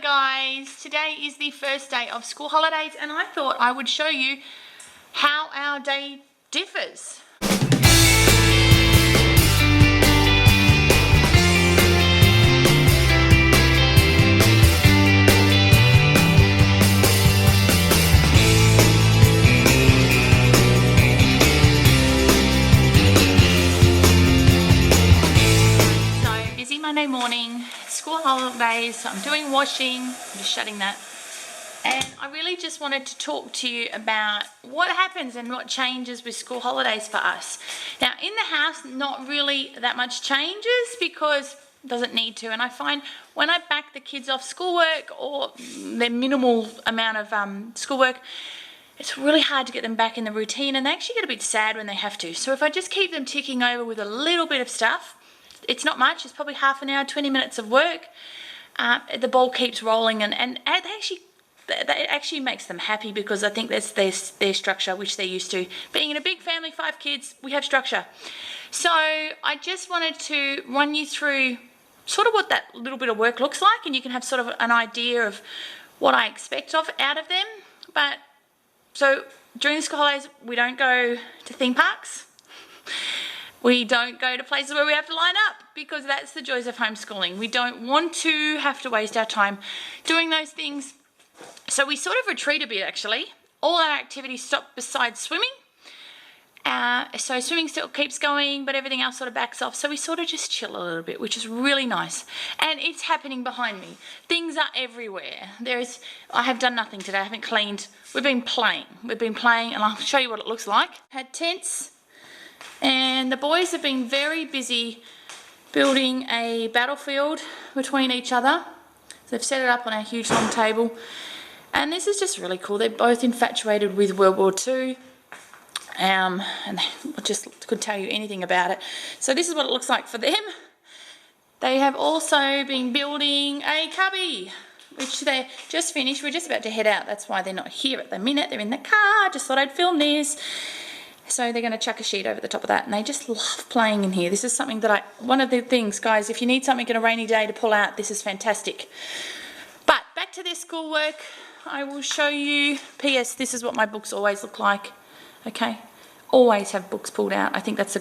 guys, today is the first day of school holidays and I thought I would show you how our day differs. So busy Monday morning, school holidays, so I'm doing washing, I'm just shutting that. And I really just wanted to talk to you about what happens and what changes with school holidays for us. Now in the house, not really that much changes because it doesn't need to. And I find when I back the kids off schoolwork or their minimal amount of schoolwork, it's really hard to get them back in the routine and they actually get a bit sad when they have to. So if I just keep them ticking over with a little bit of stuff, it's not much, it's probably half an hour, 20 minutes of work. The ball keeps rolling and that actually makes them happy because I think that's their structure, which they're used to. Being in a big family, 5 kids, we have structure. So I just wanted to run you through sort of what that little bit of work looks like, and you can have sort of an idea of what I expect out of them. But so during the school holidays, we don't go to theme parks. We don't go to places where we have to line up because that's the joys of homeschooling. We don't want to have to waste our time doing those things. So we sort of retreat a bit actually. All our activities stop besides swimming. So swimming still keeps going, but everything else sort of backs off. So we sort of just chill a little bit, which is really nice. And it's happening behind me. Things are everywhere. I have done nothing today. I haven't cleaned. We've been playing, and I'll show you what it looks like. Had tents, and the boys have been very busy building a battlefield between each other. So they've set it up on a huge long table. And this is just really cool. They're both infatuated with World War II. And I just could tell you anything about it. So this is what it looks like for them. They have also been building a cubby, which they just finished. We're just about to head out. That's why they're not here at the minute. They're in the car. Just thought I'd film this. So they're going to chuck a sheet over the top of that, and they just love playing in here. This is something that one of the things, guys, if you need something on a rainy day to pull out, this is fantastic. But back to their schoolwork, I will show you. P.S. This is what my books always look like. Okay, always have books pulled out. I think that's the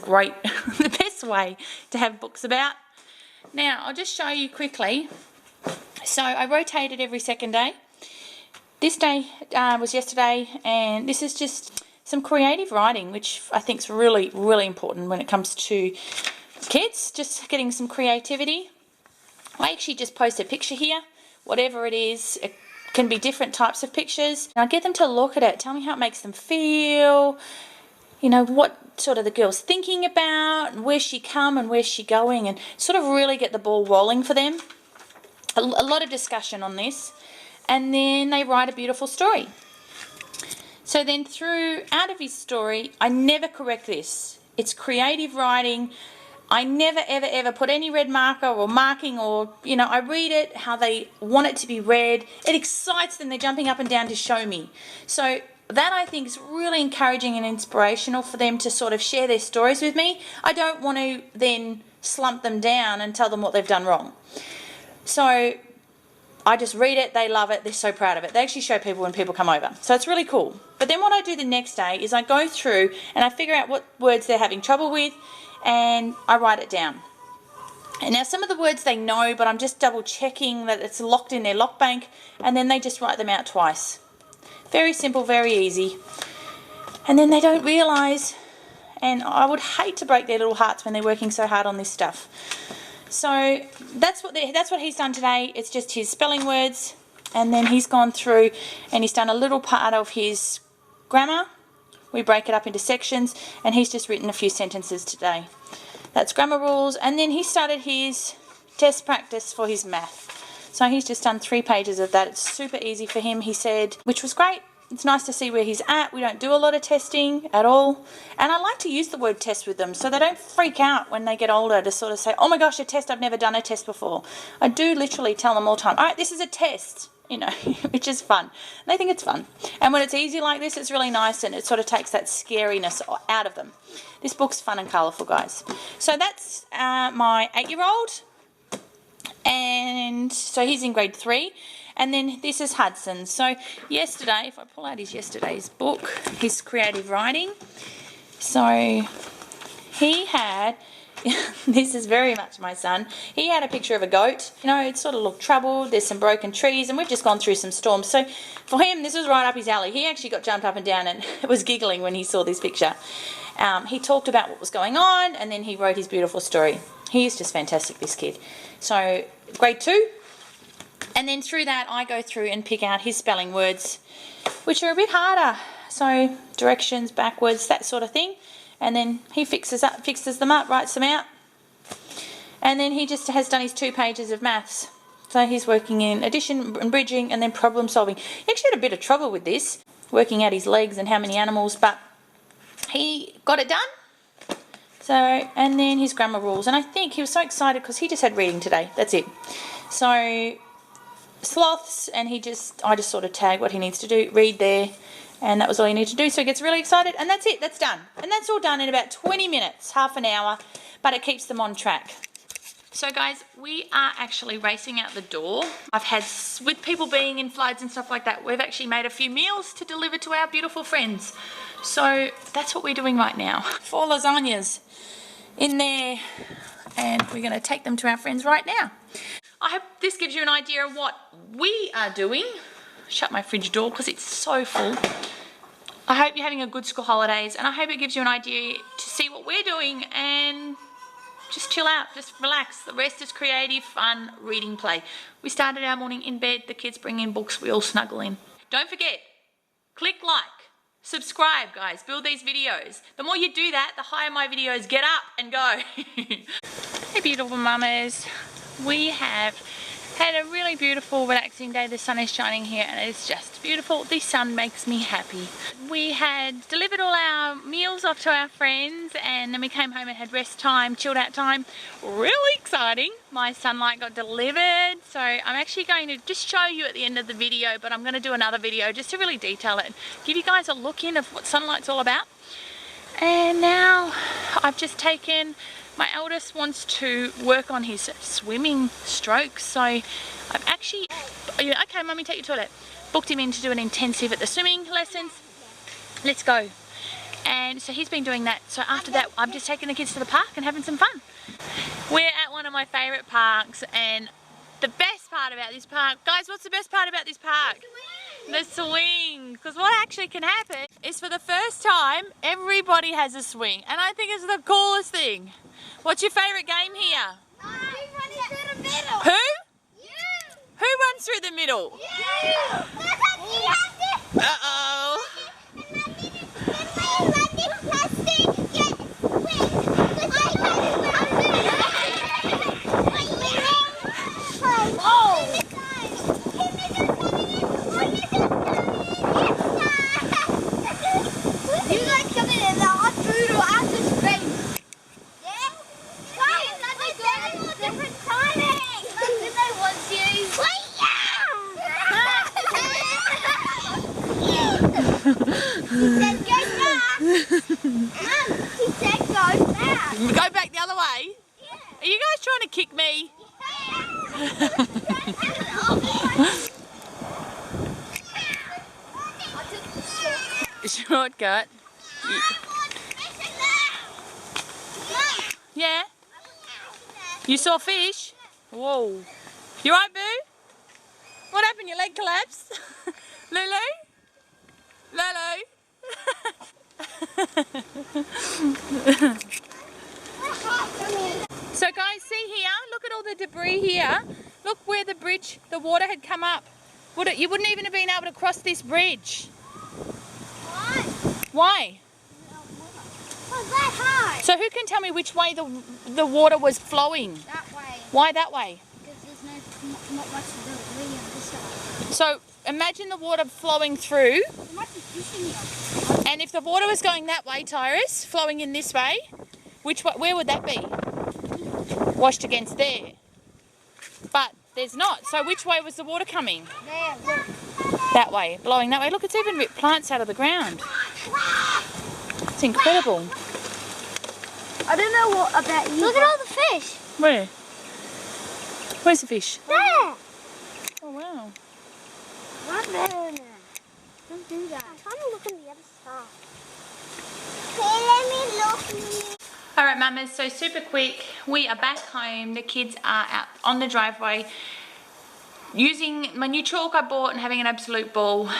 best way to have books about. Now I'll just show you quickly. So I rotated every second day. This day was yesterday, and this is just some creative writing, which I think is really, really important when it comes to kids, just getting some creativity. I actually just post a picture here, whatever it is. It can be different types of pictures. And I get them to look at it, tell me how it makes them feel, you know, what sort of the girl's thinking about, and where's she come and where's she going, and sort of really get the ball rolling for them. A lot of discussion on this. And then they write a beautiful story. So then out of his story, I never correct this. It's creative writing. I never, ever, ever put any red marker or marking or, you know, I read it how they want it to be read. It excites them. They're jumping up and down to show me. So that I think is really encouraging and inspirational for them to sort of share their stories with me. I don't want to then slump them down and tell them what they've done wrong. So I just read it, they love it, they're so proud of it. They actually show people when people come over. So it's really cool. But then what I do the next day is I go through and I figure out what words they're having trouble with and I write it down. And now some of the words they know, but I'm just double checking that it's locked in their lock bank, and then they just write them out twice. Very simple, very easy. And then they don't realise, and I would hate to break their little hearts when they're working so hard on this stuff. So that's what he's done today. It's just his spelling words, and then he's gone through and he's done a little part of his grammar. We break it up into sections, and he's just written a few sentences today. That's grammar rules, and then he started his test practice for his math. So he's just done 3 pages of that. It's super easy for him, he said, which was great. It's nice to see where he's at. We don't do a lot of testing at all. And I like to use the word test with them so they don't freak out when they get older to sort of say, oh my gosh, a test, I've never done a test before. I do literally tell them all the time, all right, this is a test, you know, which is fun. They think it's fun. And when it's easy like this, it's really nice and it sort of takes that scariness out of them. This book's fun and colourful, guys. So that's my 8-year-old. And so he's in grade 3. And then this is Hudson. So yesterday, if I pull out his yesterday's book, his creative writing. So he had, this is very much my son, he had a picture of a goat. You know, it sort of looked troubled, there's some broken trees, and we've just gone through some storms. So for him, this was right up his alley. He actually got jumped up and down and was giggling when he saw this picture. He talked about what was going on, and then he wrote his beautiful story. He is just fantastic, this kid. So grade 2. And then through that, I go through and pick out his spelling words, which are a bit harder. So directions, backwards, that sort of thing. And then he fixes them up, writes them out. And then he just has done his 2 pages of maths. So he's working in addition and bridging and then problem solving. He actually had a bit of trouble with this, working out his legs and how many animals, but he got it done. So, and then his grammar rules. And I think he was so excited because he just had reading today. That's it. So sloths, and I just sort of tag what he needs to do, read there, and that was all you need to do. So he gets really excited, and that's it, that's done. And that's all done in about 20 minutes, half an hour, but it keeps them on track. So guys, we are actually racing out the door. I've had, with people being in floods and stuff like that, we've actually made a few meals to deliver to our beautiful friends. So that's what we're doing right now. 4 lasagnas in there, and we're going to take them to our friends right now. I hope this gives you an idea of what we are doing. Shut my fridge door because it's so full. I hope you're having a good school holidays, and I hope it gives you an idea to see what we're doing and just chill out, just relax. The rest is creative, fun, reading, play. We started our morning in bed, the kids bring in books, we all snuggle in. Don't forget, click like, subscribe guys, build these videos. The more you do that, the higher my videos get up and go. Hey beautiful mamas. We have had a really beautiful, relaxing day. The sun is shining here and it's just beautiful. The sun makes me happy. We had delivered all our meals off to our friends, and then we came home and had rest time, chilled out time. Really exciting. My Sunlight got delivered. So I'm actually going to just show you at the end of the video, but I'm going to do another video just to really detail it, give you guys a look in of what Sunlight's all about. And now I've just taken, my eldest wants to work on his swimming strokes, so I've actually, okay mummy, take you to the toilet, booked him in to do an intensive at the swimming lessons. Let's go. And so he's been doing that, so after that I'm just taking the kids to the park and having some fun. We're at one of my favourite parks, and the best part about this park, guys, what's the best part about this park? The swing. Because what actually can happen is, for the first time, everybody has a swing, and I think it's the coolest thing. What's your favourite game here? Running through the middle. Who? You. Who runs through the middle? You. Uh-oh. Go back the other way? Yeah. Are you guys trying to kick me? Shortcut. Yeah? You saw fish? Whoa. You right, Boo? What happened? Your leg collapsed? Lulu? Lulu? So guys, see here, look at all the debris here. Look where the bridge, the water had come up. You wouldn't even have been able to cross this bridge. Why? Why? Well, that high. So who can tell me which way the water was flowing? That way. Why that way? Because there's not much debris on this side. So imagine the water flowing through. There might be fish in here. And if the water was going that way, Tyrus, flowing in this way, which way, where would that be? Washed against there. But there's not. So which way was the water coming? There, look. That way, blowing that way. Look, it's even ripped plants out of the ground. It's incredible. I don't know what about you. Look at all the fish. Where? Where's the fish? There. Oh wow. Right there. Don't do that. I'm trying to look on the other side. Okay, let me look. Alright mamas, so super quick, we are back home. The kids are out on the driveway using my new chalk I bought and having an absolute ball.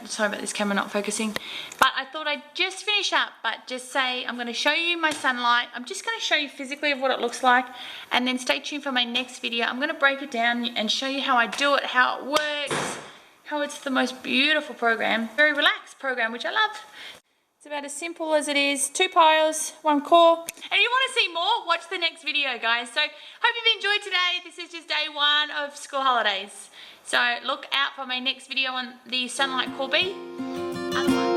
Sorry about this camera not focusing. But I thought I'd just finish up, but just say I'm going to show you my sunlight. I'm just going to show you physically of what it looks like, and then stay tuned for my next video. I'm going to break it down and show you how I do it, how it works, how it's the most beautiful program. Very relaxed program, which I love. It's about as simple as it is. 2 piles, 1 core. And you want to see more? Watch the next video, guys. So, hope you've enjoyed today. This is just day 1 of school holidays. So, look out for my next video on the Sunlight Core B. Otherwise